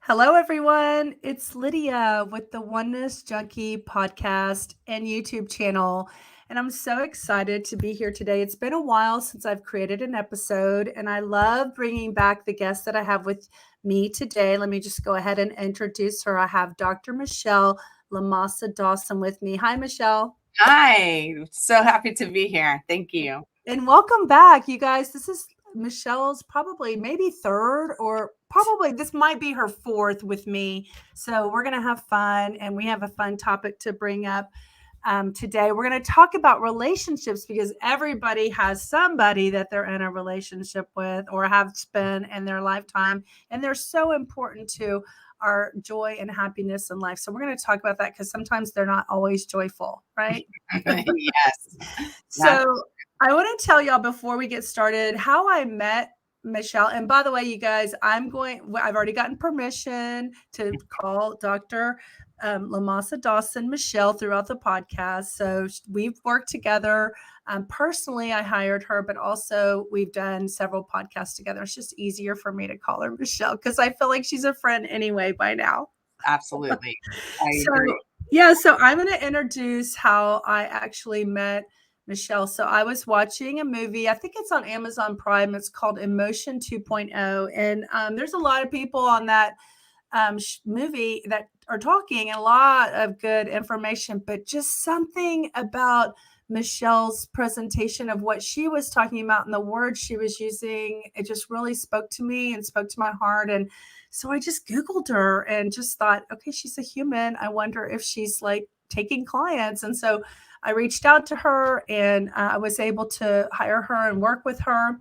Hello, everyone. It's Lydia with the Oneness Junkie podcast and YouTube channel. And I'm so excited to be here today. It's been a while since I've created an episode, and I love bringing back the guest that I have with me today. Let me just go ahead and introduce her. I have Dr. Michelle LaMasa-Dawson with me. Hi, Michelle. Hi, so happy to be here. Thank you. And welcome back, you guys. This is Michelle's probably maybe third, or probably this might be her fourth with me. So we're going to have fun, and we have a fun topic to bring up today. We're going to talk about relationships because everybody has somebody that they're in a relationship with or have spent in their lifetime, and they're so important to our joy and happiness in life. So we're going to talk about that because sometimes they're not always joyful, right? Yes. So I want to tell y'all before we get started how I met Michelle. And by the way, you guys, I've already gotten permission to call Dr. LaMasa-Dawson Michelle throughout the podcast. So we've worked together. Personally, I hired her, but also we've done several podcasts together. It's just easier for me to call her Michelle because I feel like she's a friend anyway by now. Absolutely. I So, agree. yeah, so I'm going to introduce how I actually met Michelle. So I was watching a movie. I think it's on Amazon Prime. It's called Emotion 2.0. And there's a lot of people on that movie that are talking and a lot of good information, but just something about Michelle's presentation of what she was talking about and the words she was using, it just really spoke to me and spoke to my heart. And so I just Googled her and just thought, okay, she's a human. I wonder if she's like taking clients. And so I reached out to her and I was able to hire her and work with her.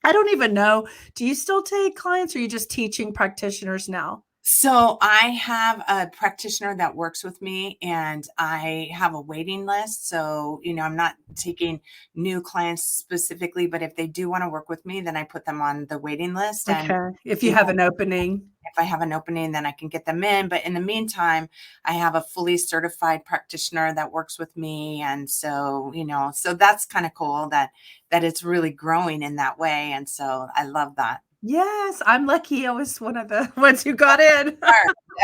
I don't even know. Do you still take clients or are you just teaching practitioners now? So I have a practitioner that works with me and I have a waiting list. So, I'm not taking new clients specifically, but if they do want to work with me, then I put them on the waiting list. And, Okay. If you have an opening. if I have an opening, then I can get them in. But in the meantime, I have a fully certified practitioner that works with me. And so, so that's kind of cool that it's really growing in that way. And so I love that. Yes, I'm lucky. I was one of the ones who got in.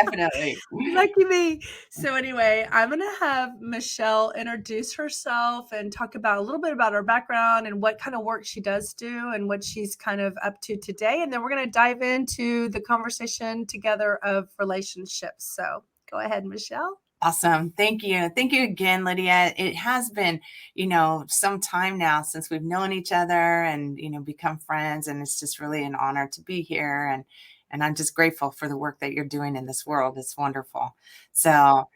Definitely. Lucky me. So anyway, I'm going to have Michelle introduce herself and talk about a little bit about her background and what kind of work she does do and what she's kind of up to today. And then we're going to dive into the conversation together of relationships. So go ahead, Michelle. Awesome. Thank you. Thank you again, Lydia. It has been, some time now since we've known each other and, become friends. And it's just really an honor to be here. And I'm just grateful for the work that you're doing in this world. It's wonderful. So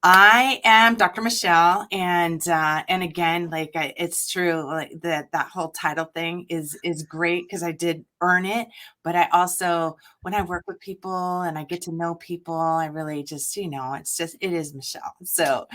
I am Dr. Michelle. And again, it's true, like that whole title thing is great because I did earn it. But I also, when I work with people and I get to know people, I really just, it is Michelle. So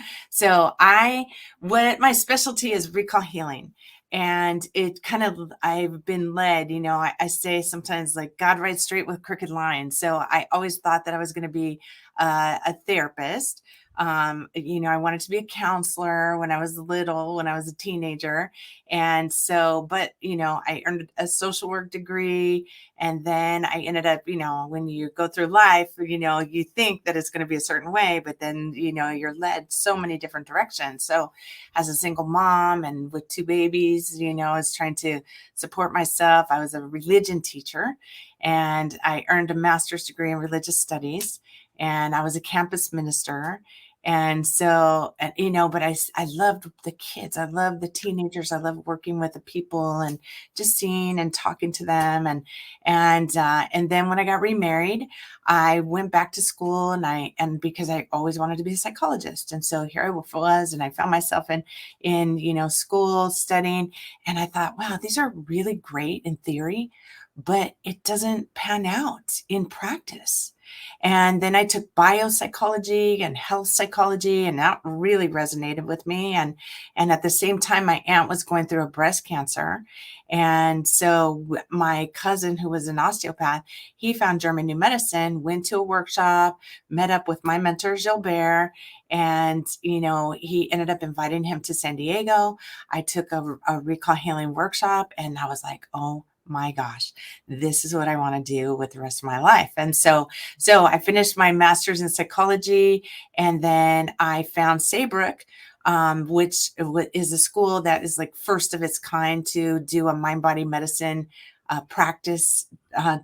what my specialty is recall healing. And it kind of, I've been led, I say sometimes like God writes straight with crooked lines. So I always thought that I was going to be a therapist. I wanted to be a counselor when I was little, when I was a teenager. And so, but, I earned a social work degree. And then I ended up, when you go through life, you think that it's going to be a certain way, but then, you're led so many different directions. So as a single mom and with two babies, I was trying to support myself. I was a religion teacher and I earned a master's degree in religious studies. And I was a campus minister. And so, but I loved the kids. I loved the teenagers. I loved working with the people and just seeing and talking to them. And then when I got remarried, I went back to school and because I always wanted to be a psychologist. And so here I was, and I found myself in school studying. And I thought, wow, these are really great in theory, but it doesn't pan out in practice. And then I took biopsychology and health psychology, and that really resonated with me. And at the same time, my aunt was going through a breast cancer. And so my cousin, who was an osteopath, he found German New Medicine, went to a workshop, met up with my mentor, Gilbert, and, he ended up inviting him to San Diego. I took a recall healing workshop and I was like, oh my gosh, this is what I want to do with the rest of my life. And so I finished my master's in psychology, and then I found Saybrook, which is a school that is like first of its kind to do a mind-body medicine practice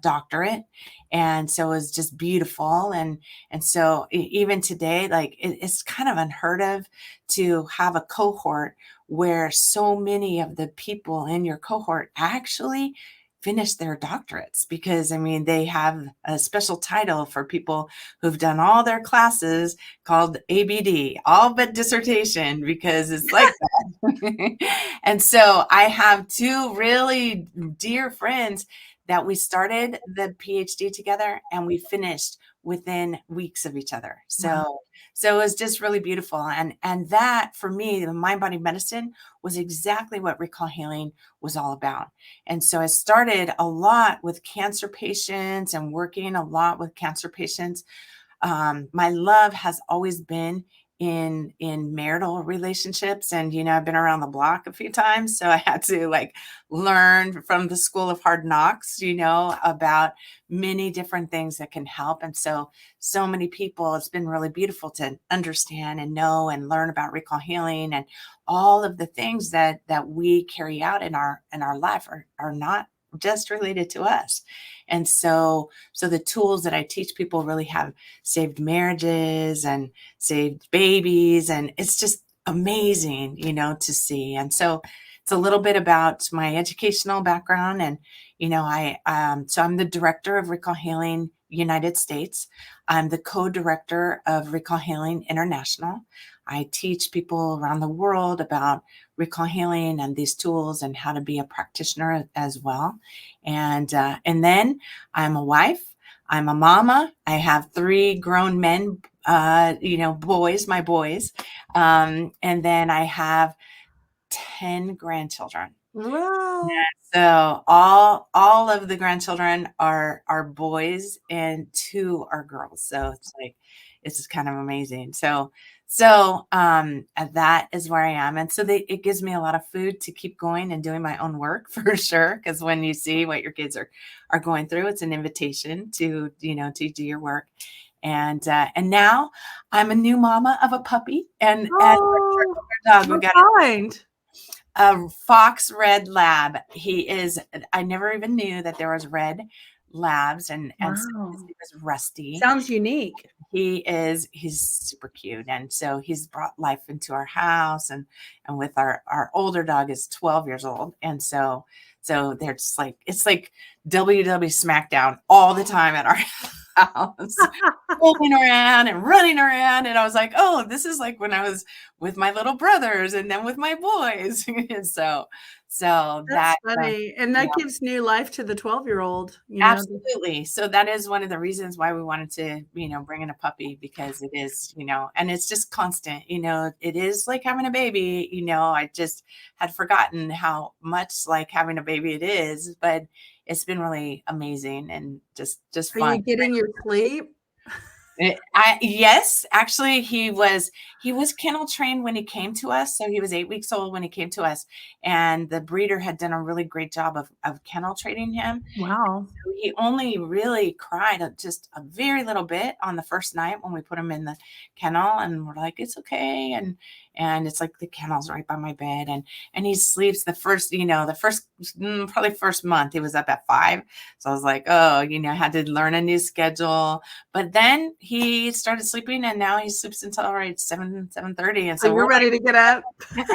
doctorate. And so it was just beautiful. And so even today, like it's kind of unheard of to have a cohort where so many of the people in your cohort actually finish their doctorates, because I mean, they have a special title for people who've done all their classes called ABD, all but dissertation, because it's like that. And so I have two really dear friends that we started the PhD together and we finished within weeks of each other. Wow. So it was just really beautiful. And that for me, the mind body medicine was exactly what recall healing was all about. And so I started a lot with cancer patients and working a lot with cancer patients. My love has always been in marital relationships, and I've been around the block a few times, so I had to like learn from the school of hard knocks, about many different things that can help. And so many people, it's been really beautiful to understand and know and learn about recall healing, and all of the things that we carry out in our life are not just related to us. And so the tools that I teach people really have saved marriages and saved babies, and it's just amazing, to see. And so it's a little bit about my educational background. And so I'm the director of Recall Healing United States. I'm the co-director of Recall Healing International. I teach people around the world about recall healing and these tools and how to be a practitioner as well. And then I'm a wife. I'm a mama. I have 3 grown men, boys, my boys. And then I have 10 grandchildren. Wow. So all of the grandchildren are boys and 2 are girls. So it's kind of amazing. That is where I am. And so it gives me a lot of food to keep going and doing my own work for sure. Because when you see what your kids are going through, it's an invitation to do your work. And now I'm a new mama of a puppy and our Oh, dog. We what got kind? a fox red lab. I never even knew that there was red labs, and so his Wow. name is Rusty. Sounds unique. He's super cute. And so he's brought life into our house, and with our older dog is 12 years old. And so they're just like, it's like WWE SmackDown all the time at our house, rolling around and running around. And I was like, oh, this is like when I was with my little brothers and then with my boys. And so That's that, funny, and yeah. that gives new life to the 12-year-old, Absolutely. So that is one of the reasons why we wanted to, bring in a puppy, because it is, and it's just constant, it is like having a baby, I just had forgotten how much like having a baby it is, but it's been really amazing and just Are you fun. getting your sleep? Yes, actually he was kennel trained when he came to us. So he was 8 weeks old when he came to us, and the breeder had done a really great job of kennel training him. Wow. So he only really cried just a very little bit on the first night when we put him in the kennel, and we're like, it's okay. And it's like the kennel's right by my bed, and he sleeps the first, probably first month he was up at 5. So I was like, oh, I had to learn a new schedule. But then he started sleeping, and now he sleeps until right 7:30. And So so you're we're ready to get up? like,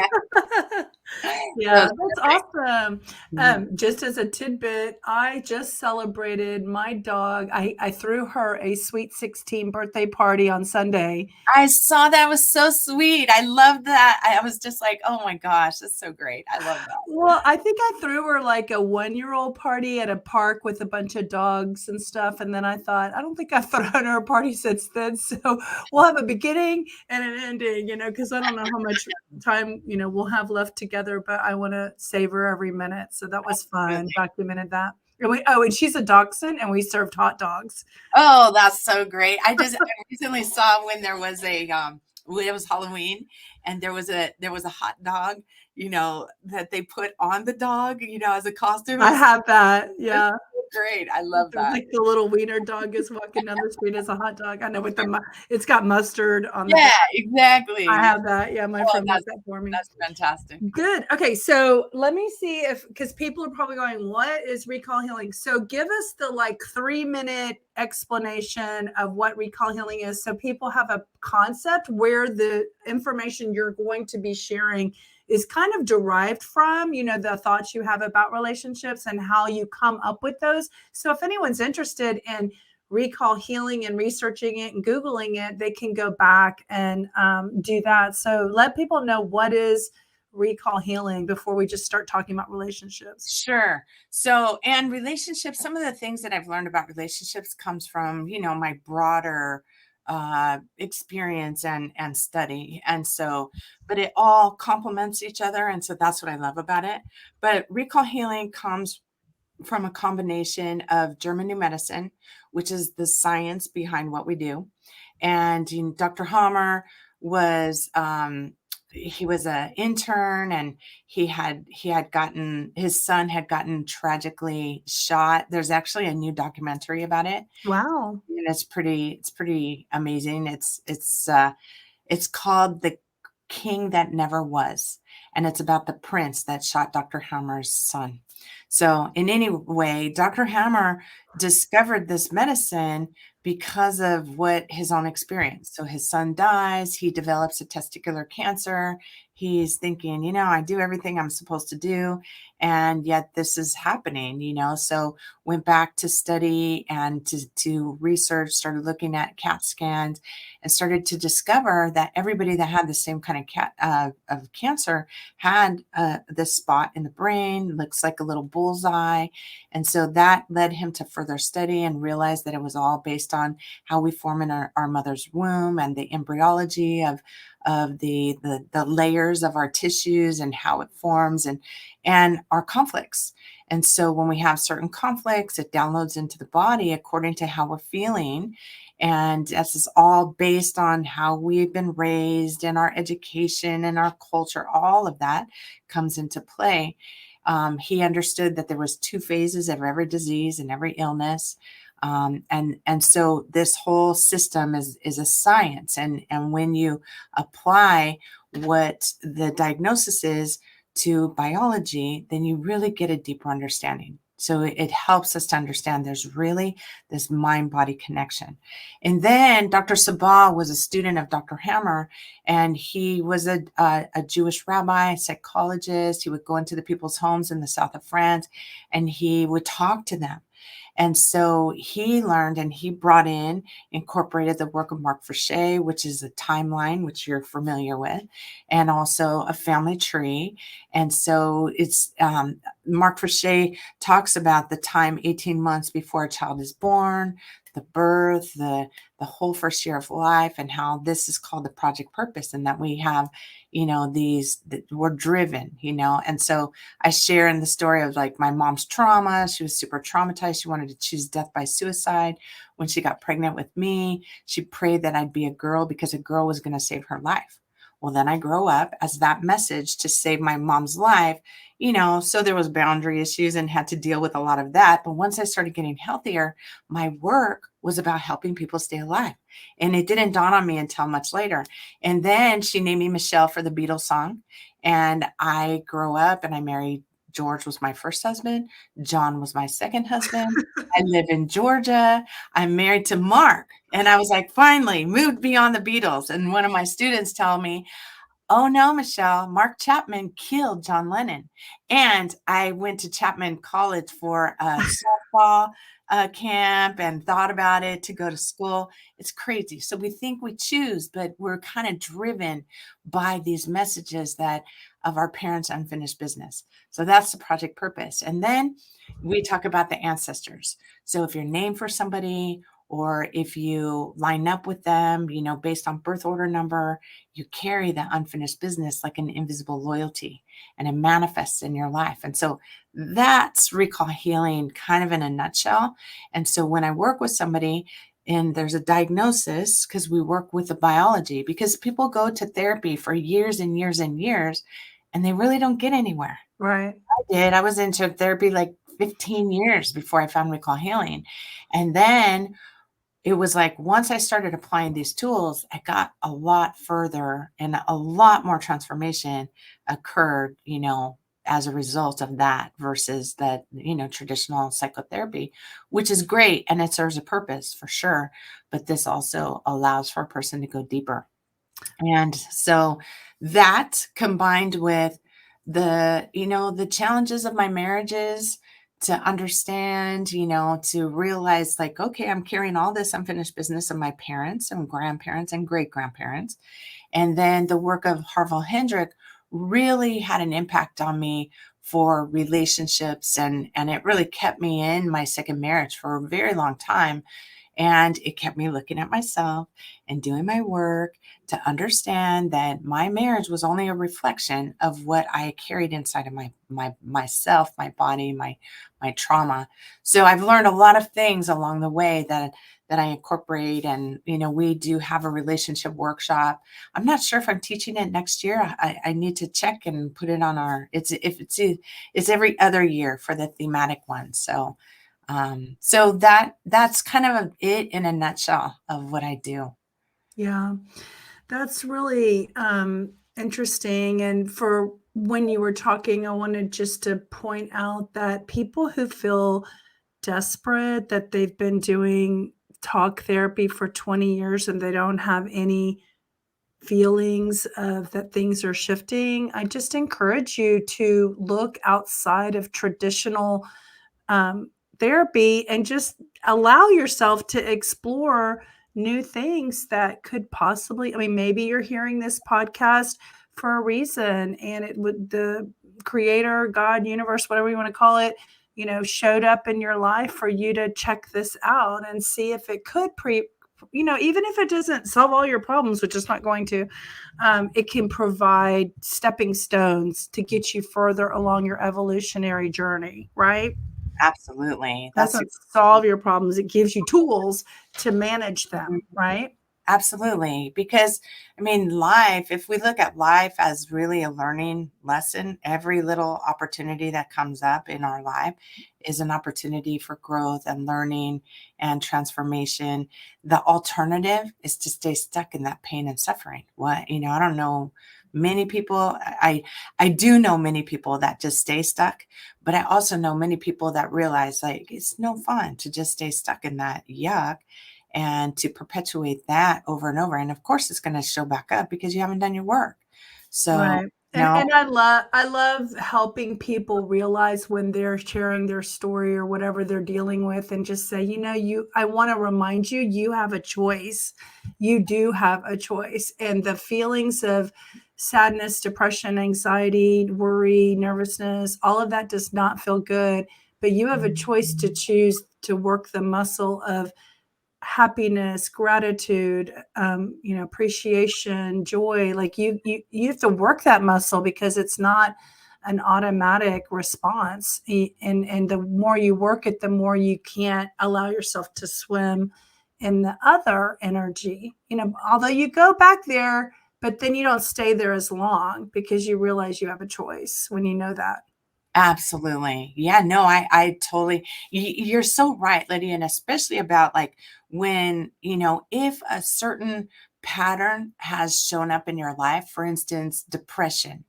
Yeah, so that's awesome. Mhm. Just as a tidbit, I just celebrated my dog. I threw her a sweet 16 birthday party on Sunday. I saw that. Was so sweet. I love that. I was just like, oh my gosh, that's so great. I love that. Well, I think I threw her like a 1-year-old party at a park with a bunch of dogs and stuff, and then I thought, I don't think I've thrown her a party since then, so we'll have a beginning and an ending, because I don't know how much time, we'll have left together, but I wanna savor every minute, so that was fun, Absolutely. documented that. And she's a dachshund, and we served hot dogs. Oh, that's so great. I recently saw when there was when it was Halloween, and there was a hot dog, that they put on the dog, as a costume. I have that. It's Yeah. so great. I love that. Like the little wiener dog is walking down the street as a hot dog. I know with it's got mustard on the Yeah, back. I exactly. have that. Yeah, my Oh, friend makes that for me. that's fantastic. Good. Okay, so let me see because people are probably going, what is recall healing? So give us the like 3-minute explanation of what recall healing is so people have a concept where the information you're going to be sharing is kind of derived from, the thoughts you have about relationships and how you come up with those. So if anyone's interested in recall healing and researching it and Googling it, they can go back and do that. So let people know what is recall healing before we just start talking about relationships. Sure. So, and relationships, some of the things that I've learned about relationships comes from, my broader experience and study. And so, but it all complements each other. And so that's what I love about it. But recall healing comes from a combination of German New Medicine, which is the science behind what we do. And Dr. Hammer was he was an intern, and he had gotten, his son had gotten tragically shot. There's actually a new documentary about it. Wow. And it's pretty amazing. It's called The King That Never Was, and it's about the prince that shot Dr. Hammer's son. So in any way, Dr. Hammer discovered this medicine because of what his own experience. So his son dies, he develops a testicular cancer. He's thinking, I do everything I'm supposed to do, and yet this is happening, so went back to study and to research, started looking at CAT scans, and started to discover that everybody that had the same kind of cancer had this spot in the brain, looks like a little bullseye. And so that led him to further study and realize that it was all based on how we form in our mother's womb and the embryology of the layers of our tissues and how it forms and our conflicts. And so when we have certain conflicts, it downloads into the body according to how we're feeling. And this is all based on how we've been raised and our education and our culture. All of that comes into play. He understood that there was 2 phases of every disease and every illness. And so this whole system is a science. And when you apply what the diagnosis is to biology, then you really get a deeper understanding. So it helps us to understand there's really this mind-body connection. And then Dr. Sabah was a student of Dr. Hammer, and he was a Jewish rabbi, psychologist. He would go into the people's homes in the south of France, and he would talk to them. And so he learned, and he incorporated the work of Mark Frechet, which is a timeline, which you're familiar with, and also a family tree. And so it's Mark Frechet talks about the time 18 months before a child is born, the birth, the whole first year of life, and how this is called the project purpose, and that we have, that we're driven, and so I share in the story of like my mom's trauma. She was super traumatized. She wanted to choose death by suicide. When she got pregnant with me, she prayed that I'd be a girl because a girl was going to save her life. Well, then I grow up as that message to save my mom's life, so there was boundary issues and had to deal with a lot of that. But once I started getting healthier, my work was about helping people stay alive. And it didn't dawn on me until much later. And then she named me Michelle for the Beatles song. And I grew up and I married. George was my first husband. John was my second husband. I live in Georgia. I'm married to Mark. And I was like, finally moved beyond the Beatles. And one of my students told me, oh no, Michelle, Mark Chapman killed John Lennon. And I went to Chapman College for a softball camp and thought about it to go to school. It's crazy. So we think we choose, but we're kind of driven by these messages that of our parents' unfinished business. So that's the project purpose. And then we talk about the ancestors. So if you're named for somebody, or if you line up with them, based on birth order number, you carry that unfinished business like an invisible loyalty, and it manifests in your life. And so that's recall healing kind of in a nutshell. And so when I work with somebody, and there's a diagnosis because we work with the biology, because people go to therapy for years and years and years and they really don't get anywhere. Right. I was into therapy like 15 years before I found recall healing. And then it was like once I started applying these tools, I got a lot further and a lot more transformation occurred, as a result of that versus that, traditional psychotherapy, which is great and it serves a purpose for sure. But this also allows for a person to go deeper. And so that combined with the challenges of my marriages, to understand, to realize like, okay, I'm carrying all this unfinished business of my parents and grandparents and great grandparents. And then the work of Harville Hendrick really had an impact on me for relationships, and it really kept me in my second marriage for a very long time. And it kept me looking at myself and doing my work to understand that my marriage was only a reflection of what I carried inside of myself, my body, my trauma. So I've learned a lot of things along the way that I incorporate. And we do have a relationship workshop. I'm not sure if I'm teaching it next year. I need to check and put it on our. It's every other year for the thematic one. So that's kind of it in a nutshell of what I do. Yeah. That's really interesting. And for when you were talking, I wanted just to point out that people who feel desperate that they've been doing talk therapy for 20 years and they don't have any feelings of that things are shifting, I just encourage you to look outside of traditional um, therapy and just allow yourself to explore new things that could possibly, I mean, maybe you're hearing this podcast for a reason and it would, the creator, God, universe, whatever you want to call it, showed up in your life for you to check this out and see if it could even if it doesn't solve all your problems, which it's not going to, it can provide stepping stones to get you further along your evolutionary journey, right? Absolutely. That's Doesn't solve your problems. It gives you tools to manage them, right? absolutely. Because I mean, life, if we look at life as really a learning lesson, every little opportunity that comes up in our life is an opportunity for growth and learning and transformation. The alternative is to stay stuck in that pain and suffering. I don't know many people. I do know many people that just stay stuck, but I also know many people that realize like it's no fun to just stay stuck in that yuck and to perpetuate that over and over. And of course, it's going to show back up because you haven't done your work. So, Right. And no, and I love helping people realize when they're sharing their story or whatever they're dealing with and just say, I want to remind you, you have a choice. You do have a choice. And the feelings of sadness, depression, anxiety, worry, nervousness, all of that does not feel good, but you have a choice to choose to work the muscle of happiness, gratitude, appreciation, joy. Like you have to work that muscle because it's not an automatic response. And the more you work it, the more you can't allow yourself to swim in the other energy. Although you go back there, but then you don't stay there as long because you realize you have a choice when you know that. absolutely. Yeah, no, I totally, you're so right, Lydia. And especially about like when, if a certain pattern has shown up in your life, for instance, depression.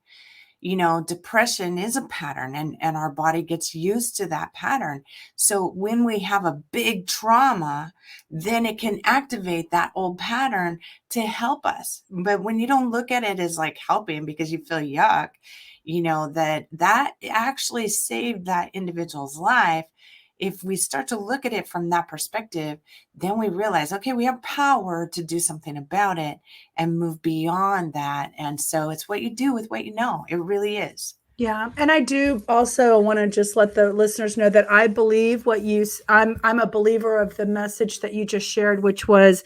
Depression is a pattern, and our body gets used to that pattern. So when we have a big trauma, then it can activate that old pattern to help us. But when you don't look at it as like helping because you feel yuck, that actually saved that individual's life. If we start to look at it from that perspective, then we realize, okay, we have power to do something about it and move beyond that. And so it's what you do with what you know. It really is. Yeah, and I do also want to just let the listeners know that I believe I'm a believer of the message that you just shared, which was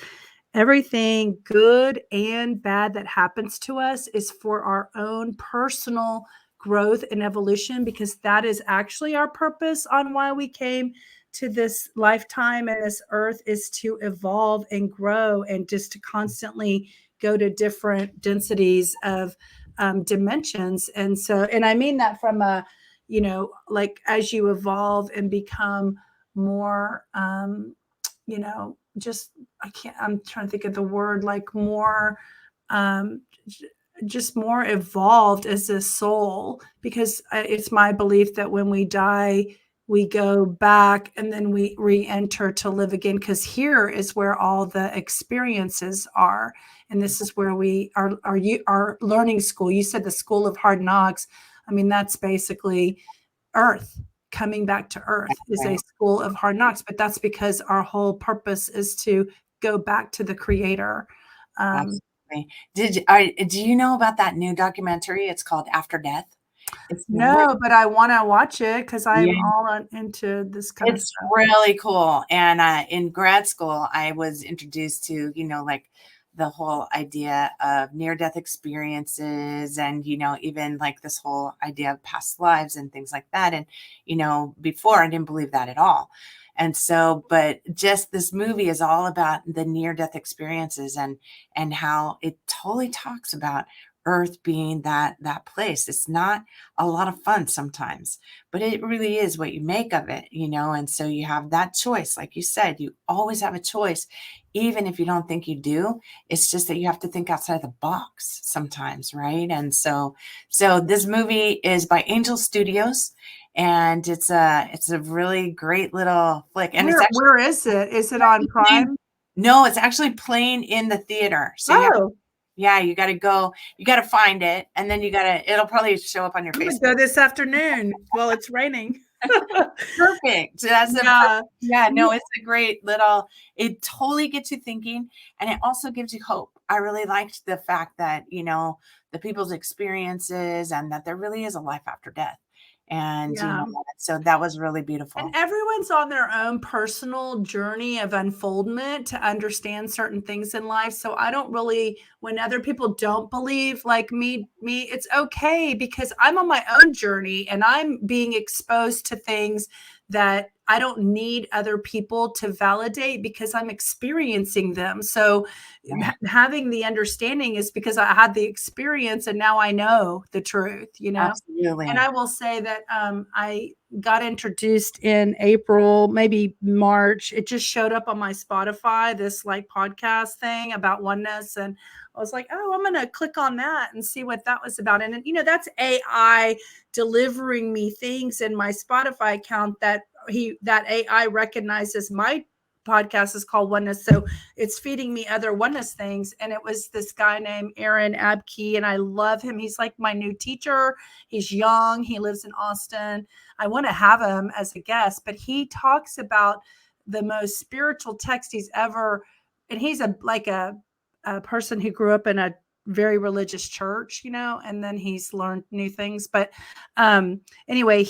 everything good and bad that happens to us is for our own personal growth and evolution, because that is actually our purpose on why we came to this lifetime and this earth is to evolve and grow and just to constantly go to different densities of dimensions. And so, and I mean that from a, like as you evolve and become more, just, I'm trying to think of the word, like more, um, just more evolved as a soul, because it's my belief that when we die, we go back and then we re-enter to live again, because here is where all the experiences are, and this is where we are our learning school. You said the school of hard knocks. I mean, that's basically earth. Coming back to earth is a school of hard knocks, but that's because our whole purpose is to go back to the creator. Absolutely. Do you know about that new documentary? It's called After Death. No, but I want to watch it because I'm Yeah. all into this kind of It's stuff. really cool. And in grad school, I was introduced to, like the whole idea of near-death experiences and, even like this whole idea of past lives and things like that. And, before I didn't believe that at all. And so, but just this movie is all about the near-death experiences and how it totally talks about Earth being that place. It's not a lot of fun sometimes, but it really is what you make of it, and so you have that choice. Like you said, you always have a choice, even if you don't think you do. It's just that you have to think outside the box sometimes, right? And so this movie is by Angel Studios, and it's a really great little flick. And it's actually Where is it? Is it on Prime? no, it's actually playing in the theater. So you got to go, you got to find it, and then it'll probably show up on your Facebook. Go this afternoon while it's raining. Perfect. That's no, it's a great little, it totally gets you thinking, and it also gives you hope. I really liked the fact that, the people's experiences and that there really is a life after death. And, so that was really beautiful. And everyone's on their own personal journey of unfoldment to understand certain things in life. So I don't really, when other people don't believe like me, it's okay, because I'm on my own journey and I'm being exposed to things that I don't need other people to validate because I'm experiencing them. So having the understanding is because I had the experience and now I know the truth, Absolutely. And I will say that I got introduced in April, maybe March. It just showed up on my Spotify, this like podcast thing about oneness. And I was like, oh, I'm going to click on that and see what that was about. And, that's AI delivering me things in my Spotify account that AI recognizes my podcast is called Oneness. So it's feeding me other oneness things. And it was this guy named Aaron Abke, and I love him. He's like my new teacher. He's young. He lives in Austin. I want to have him as a guest, but he talks about the most spiritual text he's ever, and he's a person who grew up in a very religious church, and then he's learned new things. But anyway,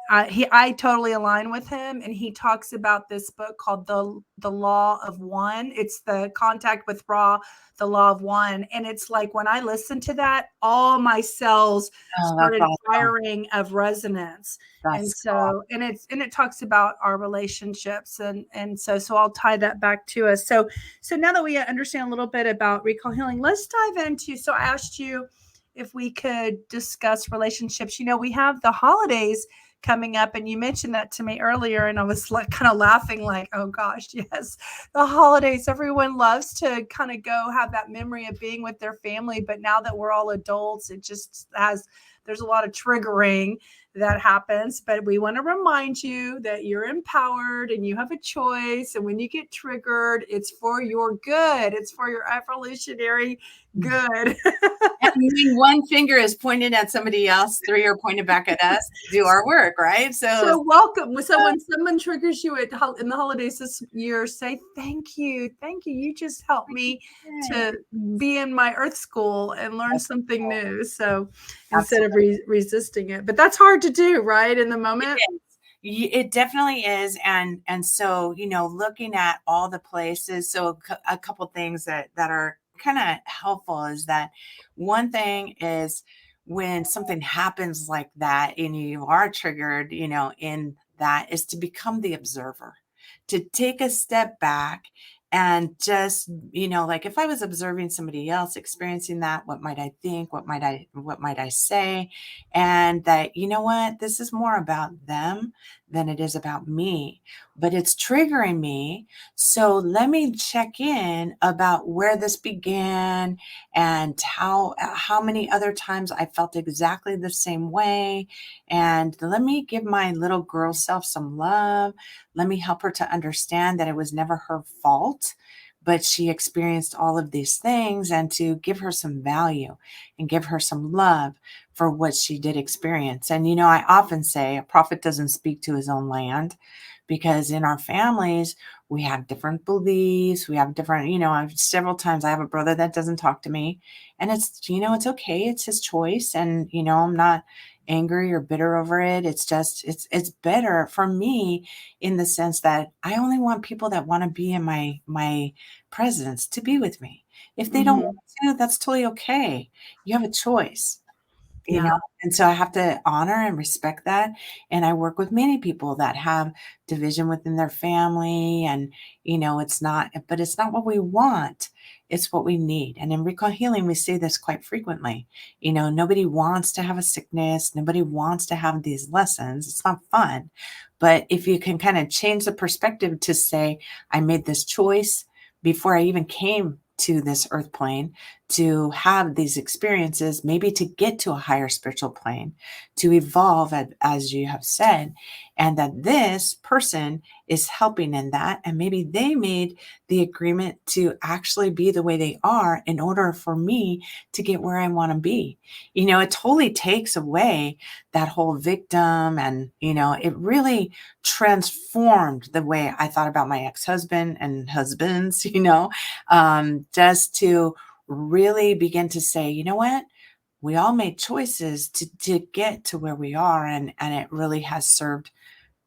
I totally align with him, and he talks about this book called the Law of One. It's the Contact with Ra, the Law of One, and it's like when I listened to that, all my cells started firing of resonance. And so, and it talks about our relationships, and so I'll tie that back to us. So now that we understand a little bit about recall healing, let's dive into. So I asked you if we could discuss relationships. We have the holidays coming up, and you mentioned that to me earlier, and I was like kind of laughing, like, oh gosh, yes, the holidays. Everyone loves to kind of go have that memory of being with their family, but now that we're all adults, there's a lot of triggering that happens. But we want to remind you that you're empowered and you have a choice. And when you get triggered, it's for your good. It's for your evolutionary good. And when one finger is pointed at somebody else, three are pointed back at us to do our work, right? So welcome. So when someone triggers you in the holidays this year, say, thank you. Thank you. You just helped me to be in my earth school and learn something new. So instead of resisting it, but that's hard to do, right? In the moment. It definitely is. And so, looking at all the places, so a couple things that are kind of helpful is that one thing is when something happens like that and you are triggered, in that is to become the observer, to take a step back and just, like if I was observing somebody else experiencing that, what might I think? What might I say? And that, what, this is more about them than it is about me, but it's triggering me. So let me check in about where this began and how many other times I felt exactly the same way. And let me give my little girl self some love. Let me help her to understand that it was never her fault, but she experienced all of these things, and to give her some value and give her some love for what she did experience. And, I often say a prophet doesn't speak to his own land, because in our families, we have different beliefs. We have different, several times I have a brother that doesn't talk to me, and it's okay. It's his choice. And, I'm not angry or bitter over it. It's just, it's better for me in the sense that I only want people that want to be in my presence to be with me. If they don't Mhm. want to, that's totally okay. You have a choice, you Yeah. know? And so I have to honor and respect that. And I work with many people that have division within their family, and, it's not what we want. It's what we need. And in recall healing, we say this quite frequently. Nobody wants to have a sickness. Nobody wants to have these lessons. It's not fun. But if you can kind of change the perspective to say, I made this choice before I even came to this earth plane, to have these experiences, maybe to get to a higher spiritual plane, to evolve, as you have said, and that this person is helping in that. And maybe they made the agreement to actually be the way they are in order for me to get where I want to be. It totally takes away that whole victim. And, it really transformed the way I thought about my ex-husband and husbands, just to really begin to say, what? We all made choices to get to where we are. And it really has served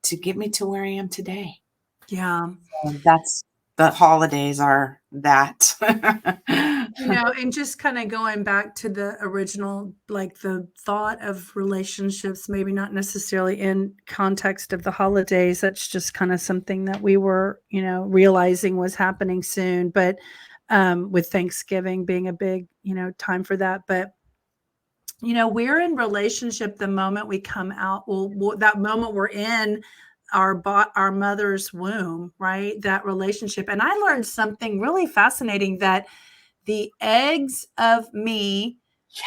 to get me to where I am today. Yeah. That's the holidays are that. And just kind of going back to the original, like the thought of relationships, maybe not necessarily in context of the holidays. That's just kind of something that we were, realizing was happening soon. But with Thanksgiving being a big, time for that. But we're in relationship the moment we come out. Well, that moment we're in our mother's womb, right? That relationship. And I learned something really fascinating, that the eggs of me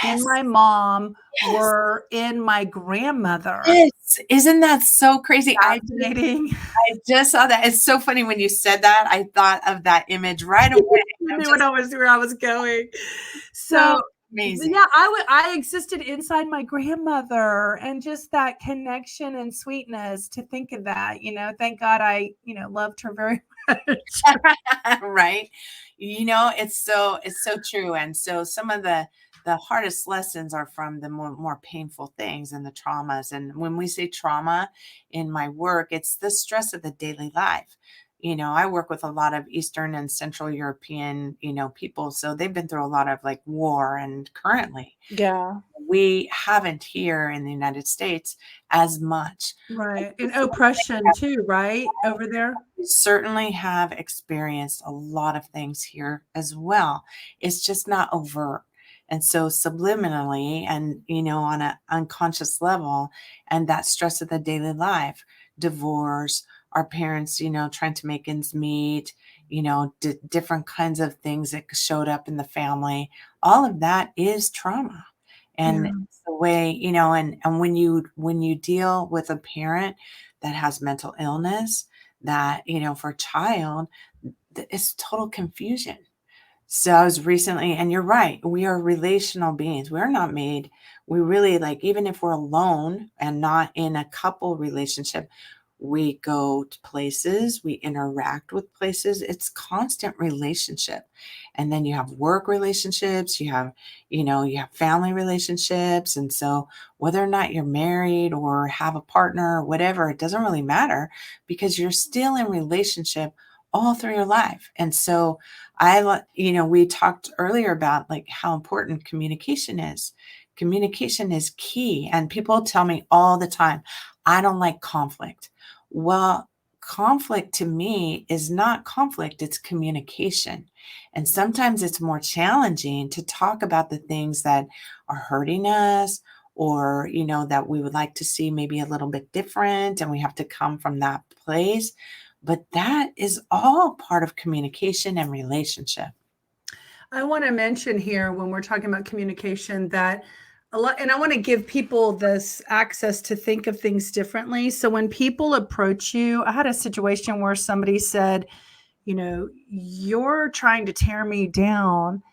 in Yes. my mom Yes. were in my grandmother. Yes. Isn't that so crazy? Fascinating. I just saw that. It's so funny when you said that. I thought of that image right away. You I'm knew just where I was going. so So, amazing. yeah, I existed inside my grandmother, and just that connection and sweetness to think of that, thank God I, loved her very much. Right. It's so true. And so some of the hardest lessons are from the more painful things and the traumas. And when we say trauma in my work, it's the stress of the daily life. I work with a lot of Eastern and Central European, people. So they've been through a lot of like war, and currently Yeah. we haven't here in the United States as much. Right. And oppression too, right? Over there. We certainly have experienced a lot of things here as well. It's just not overt. And so subliminally, and on an unconscious level, and that stress of the daily life, divorce, our parents, trying to make ends meet, different kinds of things that showed up in the family, all of that is trauma. And Yeah. it's the way, and when you deal with a parent that has mental illness, that, for a child, it's total confusion. So I was recently, and you're right, we are relational beings. We're not made, we really, like, even if we're alone and not in a couple relationship, we go to places, we interact with places. It's constant relationship. And then you have work relationships, you have family relationships. And so whether or not you're married or have a partner or whatever, it doesn't really matter, because you're still in relationship all through your life. And so we talked earlier about like how important communication is. Communication is key. And people tell me all the time, I don't like conflict. Well, conflict to me is not conflict, it's communication. And sometimes it's more challenging to talk about the things that are hurting us, or, that we would like to see maybe a little bit different, and we have to come from that place. But that is all part of communication and relationship. I want to mention here when we're talking about communication that a lot, and I want to give people this access to think of things differently. So when people approach you, I had a situation where somebody said, you're trying to tear me down.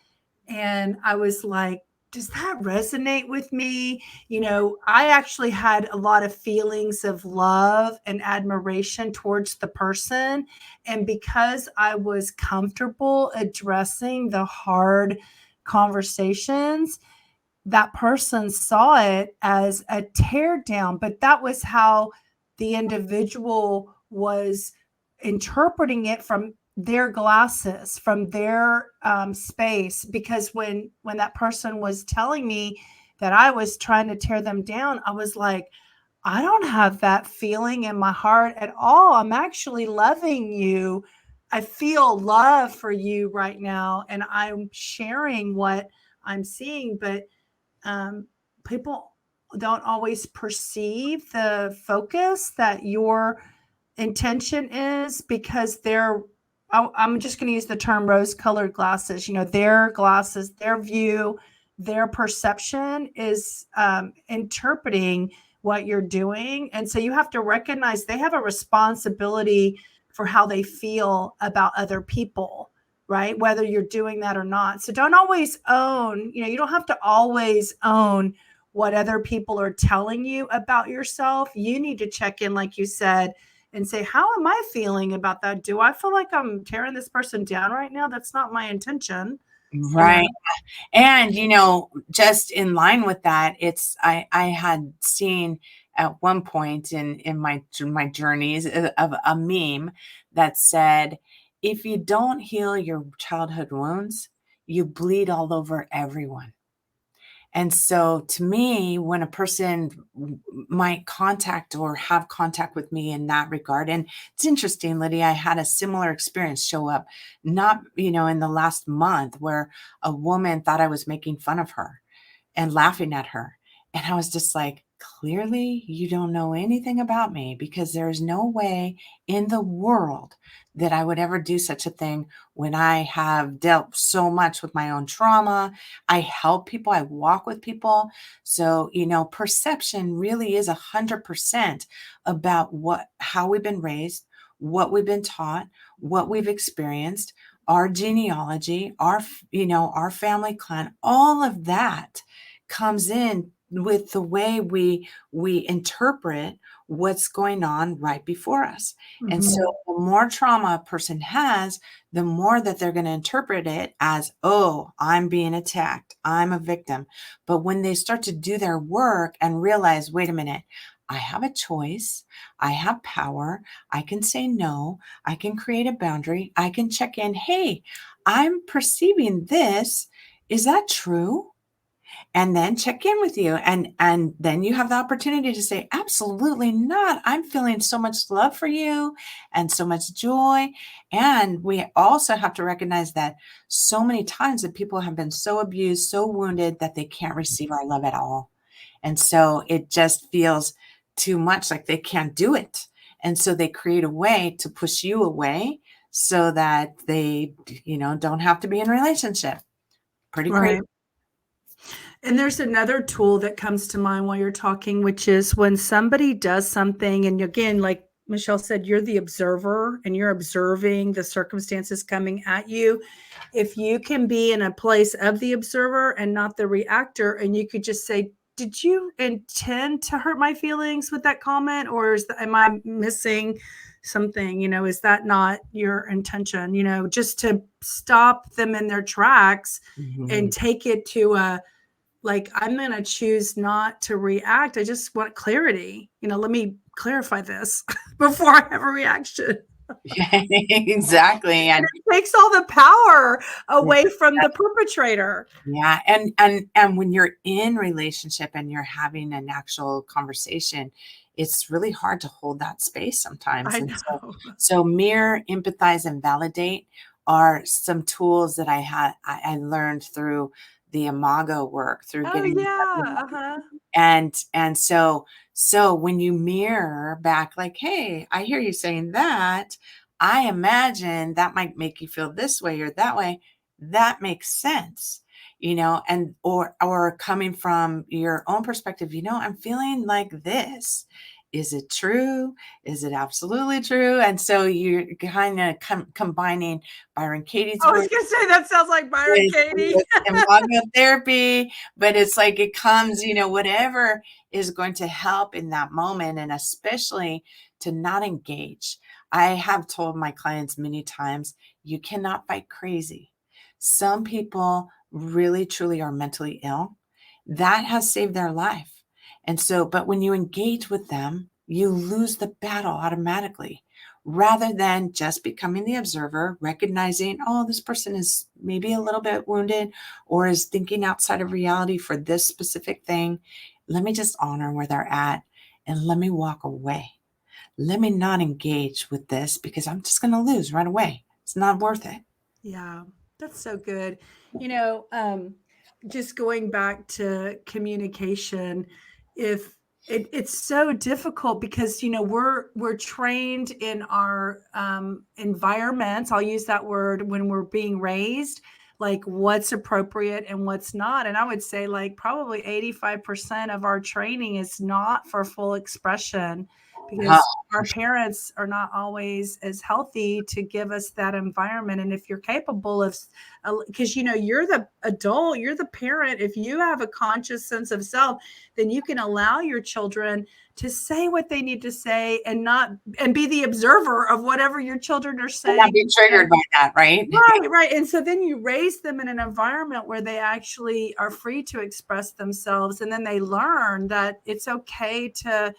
And I was like, does that resonate with me? I actually had a lot of feelings of love and admiration towards the person. And because I was comfortable addressing the hard conversations, that person saw it as a tear down, but that was how the individual was interpreting it from their glasses, from their space. Because when that person was telling me that I was trying to tear them down, I was like, I don't have that feeling in my heart at all. I'm actually loving you. I feel love for you right now, and I'm sharing what I'm seeing. But people don't always perceive the focus that your intention is, because I'm just going to use the term rose colored glasses. Their glasses, their view, their perception is interpreting what you're doing. And so you have to recognize they have a responsibility for how they feel about other people, right? Whether you're doing that or not. So don't always own, you don't have to always own what other people are telling you about yourself. You need to check in, like you said, and say, how am I feeling about that? Do I feel like I'm tearing this person down right now? That's not my intention. Right. And, just in line with that, I had seen at one point in my journeys of a meme that said, if you don't heal your childhood wounds, you bleed all over everyone. And so to me, when a person might contact or have contact with me in that regard, and it's interesting, Lydia, I had a similar experience show up, not, in the last month, where a woman thought I was making fun of her and laughing at her. And I was just like, clearly you don't know anything about me, because there's no way in the world that I would ever do such a thing when I have dealt so much with my own trauma. I help people, I walk with people. So, perception really is 100% about how we've been raised, what we've been taught, what we've experienced, our genealogy, our family clan, all of that comes in with the way we interpret what's going on right before us. Mm-hmm. And so the more trauma a person has, the more that they're going to interpret it as, oh, I'm being attacked, I'm a victim. But when they start to do their work and realize, wait a minute, I have a choice, I have power, I can say no, I can create a boundary, I can check in, hey, I'm perceiving this, is that true? And then check in with you. And then you have the opportunity to say, absolutely not. I'm feeling so much love for you and so much joy. And we also have to recognize that so many times that people have been so abused, so wounded, that they can't receive our love at all. And so it just feels too much like they can't do it. And so they create a way to push you away so that they, don't have to be in a relationship. Pretty crazy. And there's another tool that comes to mind while you're talking, which is when somebody does something, and again, like Michelle said, you're the observer and you're observing the circumstances coming at you. If you can be in a place of the observer and not the reactor, and you could just say, did you intend to hurt my feelings with that comment? Or am I missing something? Is that not your intention? Just to stop them in their tracks and take it to I'm going to choose not to react. I just want clarity. Let me clarify this before I have a reaction. Exactly. And And it takes all the power away from the perpetrator. yeah, and when you're in relationship and you're having an actual conversation, it's really hard to hold that space sometimes. I And so, know. so mirror, empathize, and validate are some tools that I learned through the Imago work, through Oh, getting yeah. Uh-huh. and so when you mirror back, like, hey, I hear you saying that. I imagine that might make you feel this way or that way. That makes sense, and or coming from your own perspective, I'm feeling like this. Is it true? Is it absolutely true? And so you're kind of combining Byron Katie's I was work gonna say that sounds like Byron Katie. with embodiment therapy, but it's like it comes, whatever is going to help in that moment, and especially to not engage. I have told my clients many times, you cannot fight crazy. Some people really truly are mentally ill. That has saved their life. And so, but when you engage with them, you lose the battle automatically rather than just becoming the observer, recognizing, oh, this person is maybe a little bit wounded or is thinking outside of reality for this specific thing. Let me just honor where they're at and let me walk away. Let me not engage with this because I'm just going to lose right away. It's not worth it. Yeah, that's so good. You know, just going back to communication, if it's so difficult because we're trained in our environments. I'll use that word when we're being raised, like what's appropriate and what's not. And I would say like probably 85% of our training is not for full expression Oh, because our parents are not always as healthy to give us that environment. And if you're capable of, because you're the adult, you're the parent, if you have a conscious sense of self, then you can allow your children to say what they need to say and not and be the observer of whatever your children are and not saying. be triggered by that, right? Right. And so then you raise them in an environment where they actually are free to express themselves. And then they learn that it's okay to,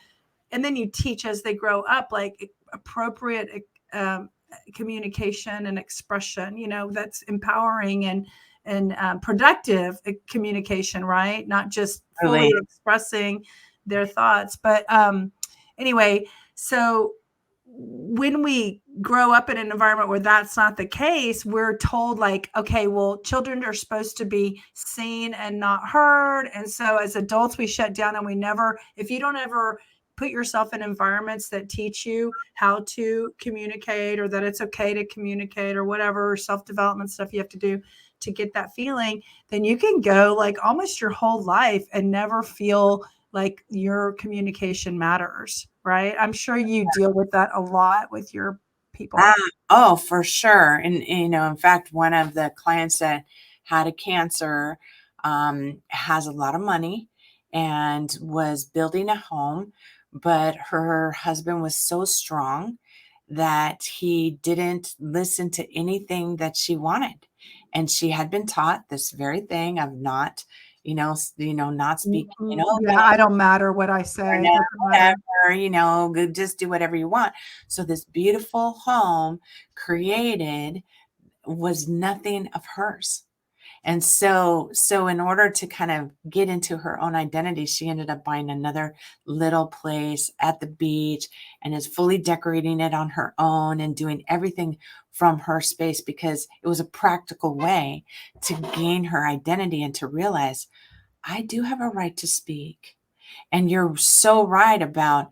and then you teach as they grow up, like appropriate communication and expression, that's empowering and productive communication, right? Not just fully Really. expressing their thoughts. But anyway, so when we grow up in an environment where that's not the case, we're told like, okay, well, children are supposed to be seen and not heard. And so as adults, we shut down and we never, if you don't ever put yourself in environments that teach you how to communicate or that it's okay to communicate or whatever self-development stuff you have to do to get that feeling, then you can go like almost your whole life and never feel like your communication matters, right? I'm sure you deal with that a lot with your Ah, people. oh, for sure. And, in fact, one of the clients that had a cancer has a lot of money and was building a home, but her husband was so strong that he didn't listen to anything that she wanted. And she had been taught this very thing of not, not speaking, Yeah, I don't matter what I say. It now, doesn't matter. whatever, just do whatever you want. So this beautiful home created was nothing of hers. And so in order to kind of get into her own identity, she ended up buying another little place at the beach and is fully decorating it on her own and doing everything from her space because it was a practical way to gain her identity and to realize I do have a right to speak. And you're so right about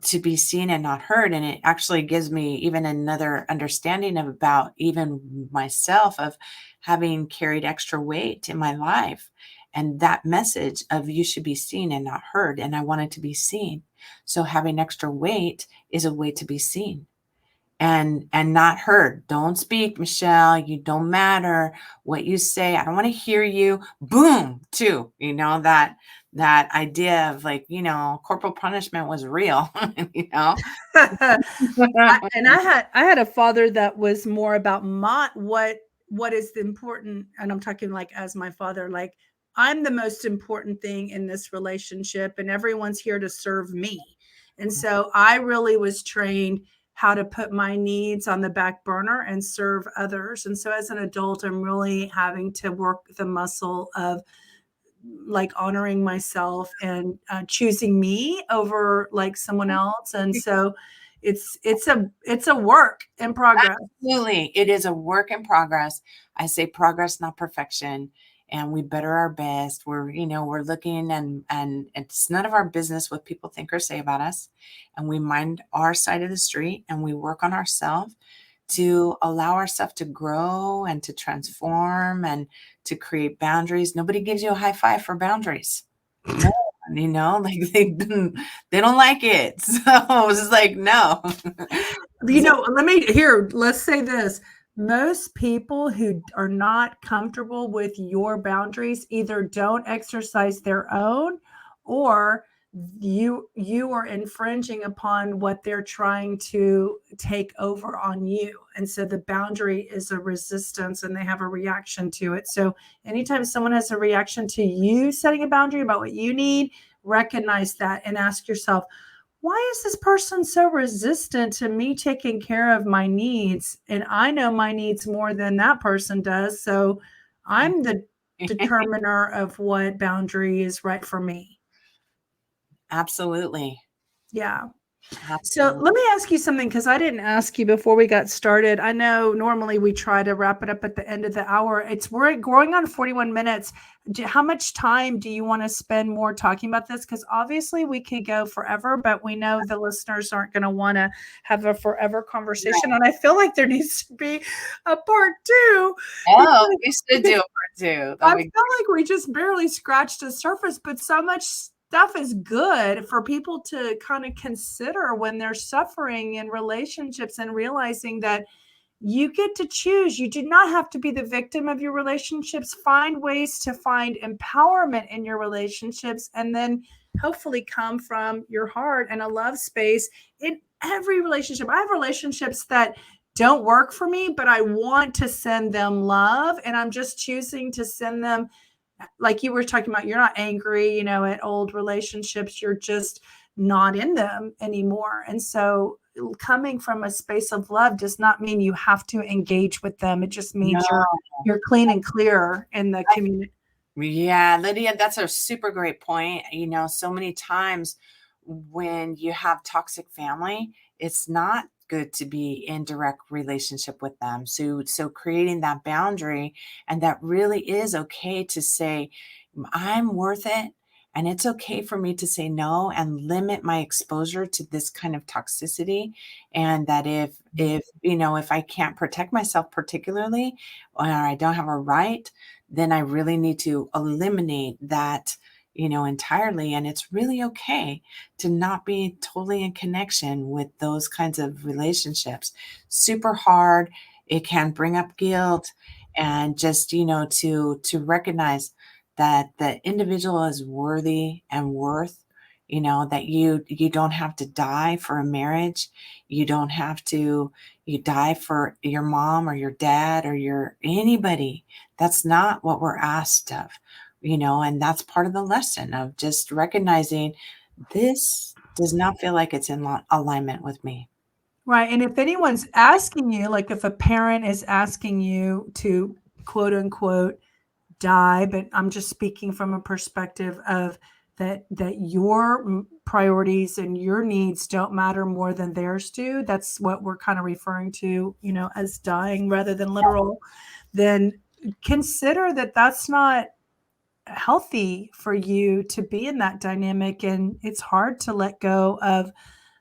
to be seen and not heard. And it actually gives me even another understanding of about even myself of having carried extra weight in my life. And that message of you should be seen and not heard. And I wanted to be seen. So having extra weight is a way to be seen and not heard. Don't speak, Michelle. You don't matter what you say. I don't want to hear you. Boom, too. That idea of like, corporal punishment was real, you know. And I had a father that was more about what is important, and I'm talking like as my father, like I'm the most important thing in this relationship and everyone's here to serve me. And so I really was trained how to put my needs on the back burner and serve others. And so as an adult, I'm really having to work the muscle of like honoring myself and choosing me over like someone else. And so it's a work in progress. Absolutely. It is a work in progress. I say progress, not perfection. And we better our best. We're looking and it's none of our business what people think or say about us. And we mind our side of the street and we work on ourselves to allow ourselves to grow and to transform and to create boundaries. Nobody gives you a high five for boundaries. No, like they don't like it. So it's just like, no. Let's say this. Most people who are not comfortable with your boundaries either don't exercise their own, or you are infringing upon what they're trying to take over on you. And so the boundary is a resistance and they have a reaction to it. So anytime someone has a reaction to you setting a boundary about what you need, recognize that and ask yourself, why is this person so resistant to me taking care of my needs? And I know my needs more than that person does. So I'm the determiner of what boundary is right for me. Absolutely. Yeah. So Absolutely. let me ask you something, because I didn't ask you before we got started. I know normally we try to wrap it up at the end of the hour. We're going on 41 minutes. How much time do you want to spend more talking about this? Because obviously we could go forever, but we know the listeners aren't going to want to have a forever conversation. Right. And I feel like there needs to be a part two. Oh, we should do a part two. I feel like we just barely scratched the surface, but so much stuff is good for people to kind of consider when they're suffering in relationships and realizing that you get to choose. You do not have to be the victim of your relationships. Find ways to find empowerment in your relationships, and then hopefully come from your heart and a love space in every relationship. I have relationships that don't work for me, but I want to send them love, and I'm just choosing to send them, like you were talking about, you're not angry, at old relationships, you're just not in them anymore. And so coming from a space of love does not mean you have to engage with them. It just means No. you're clean and clear in the community. Yeah, Lydia, that's a super great point. So many times when you have toxic family, it's not good to be in direct relationship with them. So creating that boundary, and that really is okay to say, I'm worth it. And it's okay for me to say no and limit my exposure to this kind of toxicity. And that if I can't protect myself particularly, or I don't have a right, then I really need to eliminate that, entirely. And it's really okay to not be totally in connection with those kinds of relationships. Super hard. It can bring up guilt, and just, to recognize that the individual is worthy and worth, that you don't have to die for a marriage. You don't have to, you die for your mom or your dad or your anybody. That's not what we're asked of, and that's part of the lesson of just recognizing this does not feel like it's in alignment with me. Right. And if anyone's asking you, like if a parent is asking you to quote unquote die, but I'm just speaking from a perspective of that your priorities and your needs don't matter more than theirs do. That's what we're kind of referring to, as dying rather than literal. Then consider that that's not healthy for you to be in that dynamic, and it's hard to let go of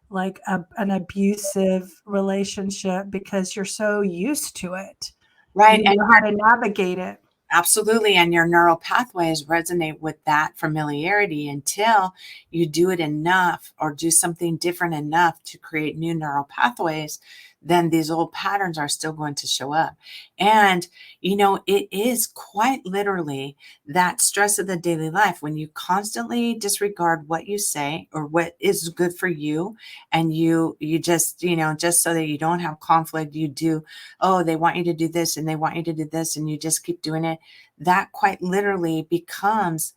like an abusive relationship because you're so used to it. Right. You know how to navigate it. Absolutely. And your neural pathways resonate with that familiarity until you do it enough or do something different enough to create new neural pathways. Then these old patterns are still going to show up. And, it is quite literally that stress of the daily life when you constantly disregard what you say or what is good for you. And you just, just so that you don't have conflict, you do, oh, they want you to do this and they want you to do this, and you just keep doing it. That quite literally becomes,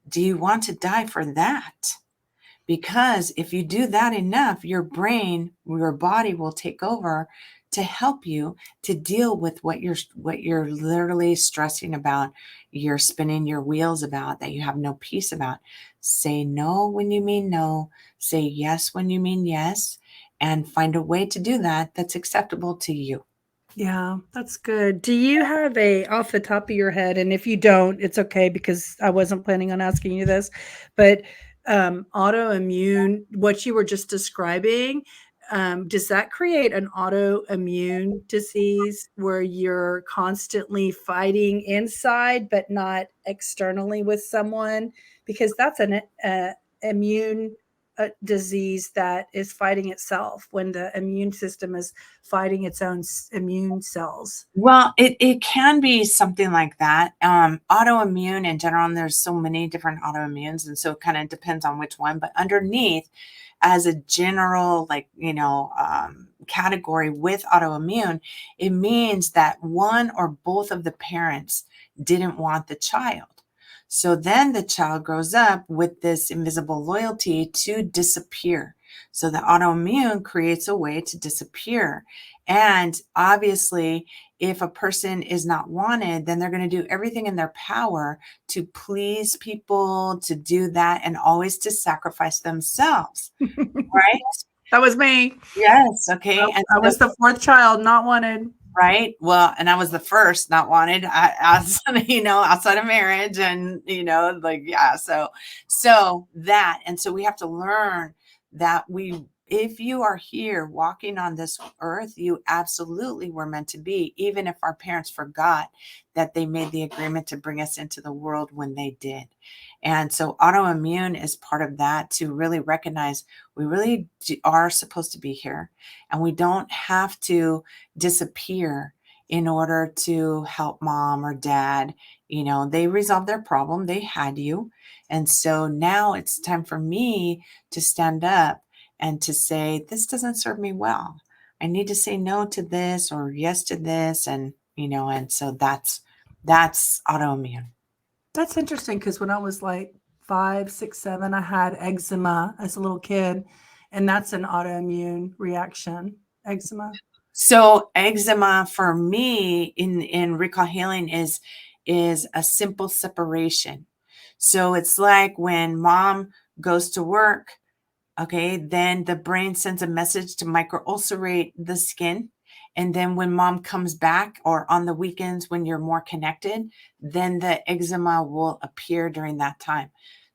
do you want to die for that? Because if you do that enough, your brain, your body will take over to help you to deal with what you're literally stressing about, you're spinning your wheels about, that you have no peace about. Say no when you mean no, say yes when you mean yes, and find a way to do that that's acceptable to you. Yeah, that's good. Do you have a off the top of your head, and if you don't, it's okay because I wasn't planning on asking you this, but autoimmune, what you were just describing, does that create an autoimmune disease where you're constantly fighting inside but not externally with someone? Because that's an immune disease that is fighting itself when the immune system is fighting its own immune cells. Well, it can be something like that. Autoimmune in general, and there's so many different autoimmunes, and so it kind of depends on which one. But underneath, as a general, like, category with autoimmune, it means that one or both of the parents didn't want the child. So then the child grows up with this invisible loyalty to disappear. So the autoimmune creates a way to disappear. And obviously, if a person is not wanted, then they're going to do everything in their power to please people, to do that, and always to sacrifice themselves, right? That was me. Yes. Okay. And I so, was the fourth child, not wanted. right. Well, and I was the first not wanted, outside of marriage, and, like, yeah. So that, and so we have to learn that if you are here walking on this earth, you absolutely were meant to be, even if our parents forgot that they made the agreement to bring us into the world when they did. And so autoimmune is part of that, to really recognize we really are supposed to be here, and we don't have to disappear in order to help mom or dad. They resolved their problem, they had you. And so now it's time for me to stand up and to say, this doesn't serve me well. I need to say no to this or yes to this. And so that's autoimmune. That's interesting because when I was like 5, 6, 7, I had eczema as a little kid, and that's an autoimmune reaction. Eczema. So eczema for me in recall healing is a simple separation. So it's like when mom goes to work, okay, then the brain sends a message to microulcerate the skin. And then when mom comes back, or on the weekends when you're more connected, then the eczema will appear during that time.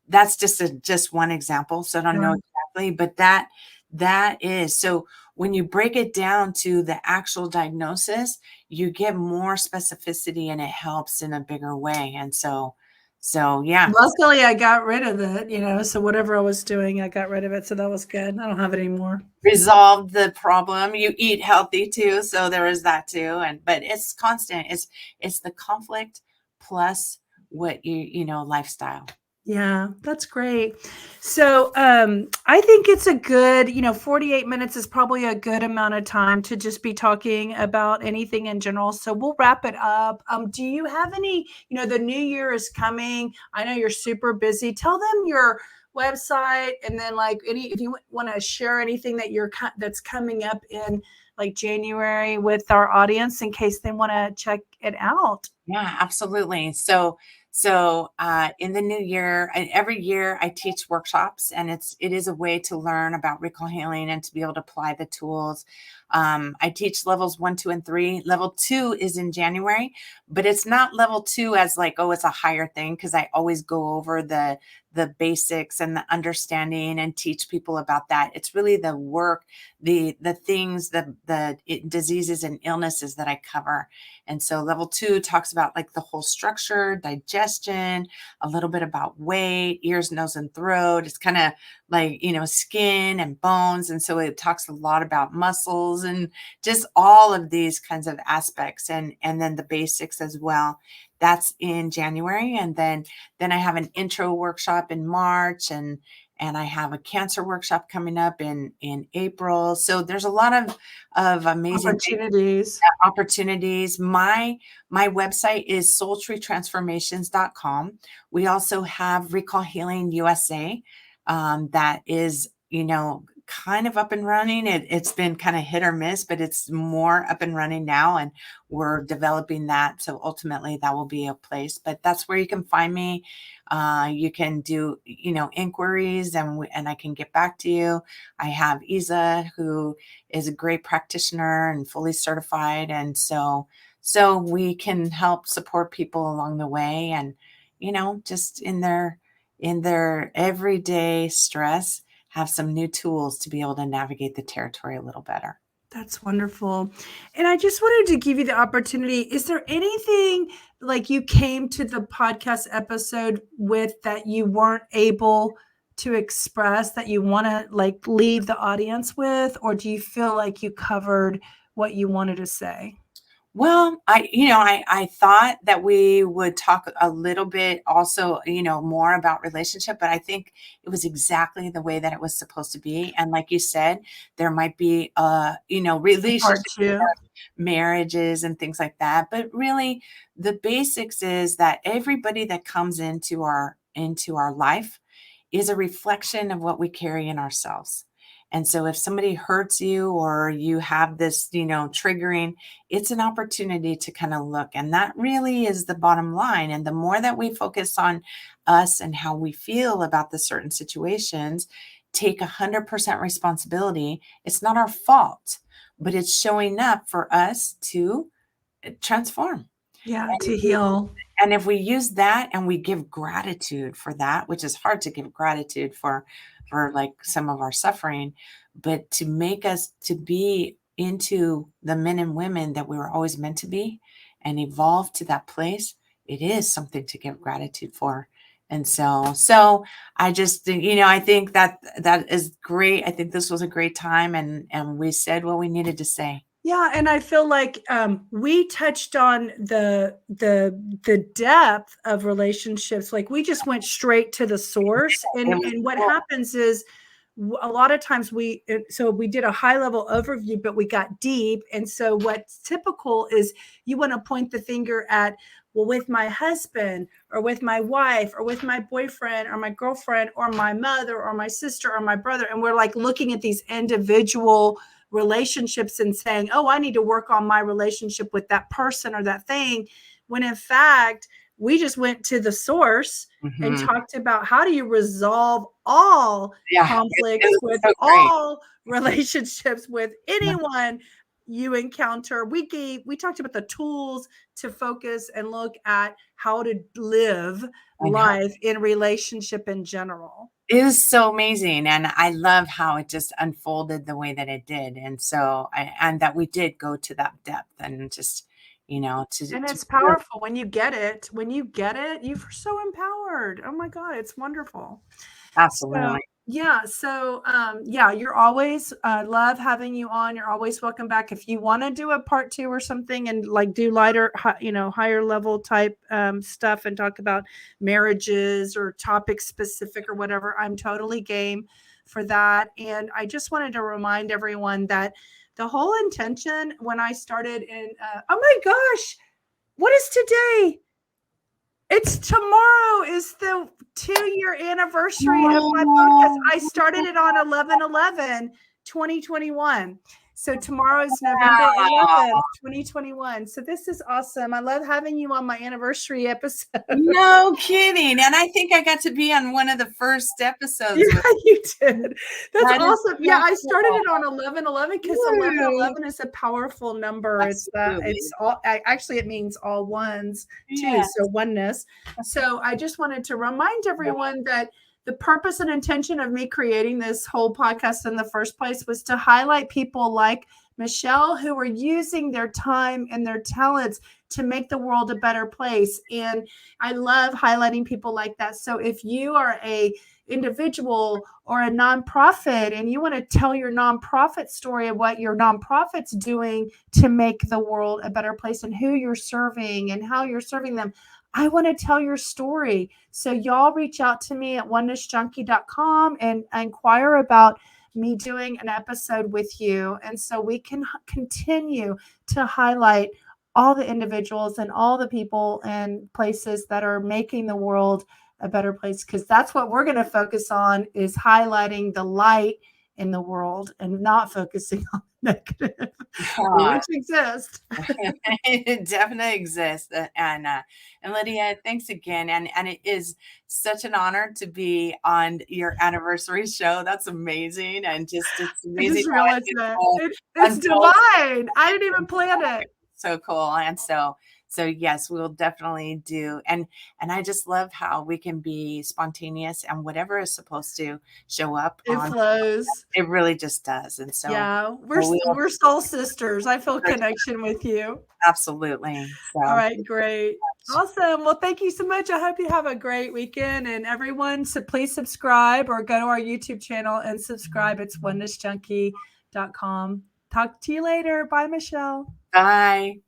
That's just one example. So I don't know Yeah. exactly, but that is. So when you break it down to the actual diagnosis, you get more specificity and it helps in a bigger way. And so yeah. Luckily, I got rid of it, so whatever I was doing, I got rid of it. So that was good. I don't have it anymore. Resolved the problem. You eat healthy too, so there is that too. But it's constant. It's the conflict plus what lifestyle. Yeah, that's great. So, I think it's a good, 48 minutes is probably a good amount of time to just be talking about anything in general. So we'll wrap it up. Do you have any, the new year is coming. I know you're super busy. Tell them your website, and then if you want to share anything that's coming up in like January with our audience in case they want to check it out. Yeah, absolutely. So in the new year, and every year I teach workshops, and it is a way to learn about recall healing and to be able to apply the tools. I teach levels 1, 2, and 3. Level 2 is in January, but it's not level 2 as like, oh, it's a higher thing, because I always go over the basics and the understanding and teach people about that. It's really the work, the things, the diseases and illnesses that I cover. And so level 2 talks about like the whole structure, digestion, a little bit about weight, ears, nose, and throat. It's kind of like, skin and bones. And so it talks a lot about muscles and just all of these kinds of aspects, and then the basics as well. That's in January. And then I have an intro workshop in March, and I have a cancer workshop coming up in April. So there's a lot of amazing opportunities. My website is soultreetransformations.com. We also have Recall Healing USA. that is, kind of up and running. It's been kind of hit or miss, but it's more up and running now, and we're developing that. So ultimately that will be a place, but that's where you can find me. You can do, inquiries, and I can get back to you. I have Isa, who is a great practitioner and fully certified. And so we can help support people along the way, and, just in their everyday stress, have some new tools to be able to navigate the territory a little better. That's wonderful. And I just wanted to give you the opportunity. Is there anything like you came to the podcast episode with that you weren't able to express that you want to like leave the audience with, or do you feel like you covered what you wanted to say? Well, I thought that we would talk a little bit also, more about relationship, but I think it was exactly the way that it was supposed to be. And like you said, there might be, Part relationships, two. marriages and things like that. But really the basics is that everybody that comes into our life is a reflection of what we carry in ourselves. And so if somebody hurts you or you have this, triggering, it's an opportunity to kind of look. And that really is the bottom line. And the more that we focus on us and how we feel about the certain situations, take 100% responsibility. It's not our fault, but it's showing up for us to transform. Yeah, to heal. And if we use that and we give gratitude for that, which is hard to give gratitude for like some of our suffering, but to make us to be into the men and women that we were always meant to be and evolve to that place, it is something to give gratitude for. And so I just, I think that is great. I think this was a great time, and we said what we needed to say. Yeah, and I feel like we touched on the depth of relationships. Like we just went straight to the source, and what happens is a lot of times we did a high level overview, but we got deep. And so what's typical is you want to point the finger at, well, with my husband or with my wife or with my boyfriend or my girlfriend or my mother or my sister or my brother, and we're like looking at these individual relationships and saying, oh, I need to work on my relationship with that person or that thing, when in fact we just went to the source and talked about how do you resolve all conflicts with all relationships with anyone you encounter. We talked about the tools to focus and look at how to live life in relationship in general. It was so amazing. And I love how it just unfolded the way that it did. And so, and that we did go to that depth and just, and it's powerful when you get it. When you get it, you're so empowered. Oh my God, it's wonderful. Absolutely. So, you're always love having you on. You're always welcome back. If you want to do a part 2 or something and like do lighter, higher level type stuff and talk about marriages or topic specific or whatever, I'm totally game for that. And I just wanted to remind everyone that the whole intention when I started in, oh my gosh, what is today? It's tomorrow is the 2-year anniversary of my podcast. I started it on 11/11/2021. So tomorrow is November 11th, 2021. So this is awesome. I love having you on my anniversary episode. No kidding. And I think I got to be on one of the first episodes. Yeah, you did. That's awesome. Yeah, I started it on 11/11 because 11/11 is a powerful number. It's all actually it means all ones too. So oneness. So I just wanted to remind everyone that the purpose and intention of me creating this whole podcast in the first place was to highlight people like Michelle who are using their time and their talents to make the world a better place. And I love highlighting people like that. So if you are a individual or a nonprofit and you want to tell your nonprofit story of what your nonprofit's doing to make the world a better place and who you're serving and how you're serving them, I want to tell your story. So y'all reach out to me at onenessjunkie.com and inquire about me doing an episode with you. And so we can continue to highlight all the individuals and all the people and places that are making the world a better place, because that's what we're going to focus on, is highlighting the light in the world and not focusing on negative, which exists. It definitely exists. And Lydia, thanks again. And it is such an honor to be on your anniversary show. That's amazing. And it's I amazing just how realized that it's unfolds. divine. I didn't even plan it. So cool. And so yes, we'll definitely do. And I just love how we can be spontaneous, and whatever is supposed to show up It on, flows. it really just does. And so Yeah, we'll we're soul sisters. I feel connection with you. absolutely. So All right, great. Awesome. Well, thank you so much. I hope you have a great weekend. And everyone, so please subscribe or go to our YouTube channel and subscribe. It's onenessjunkie.com. Talk to you later. Bye, Michelle. bye.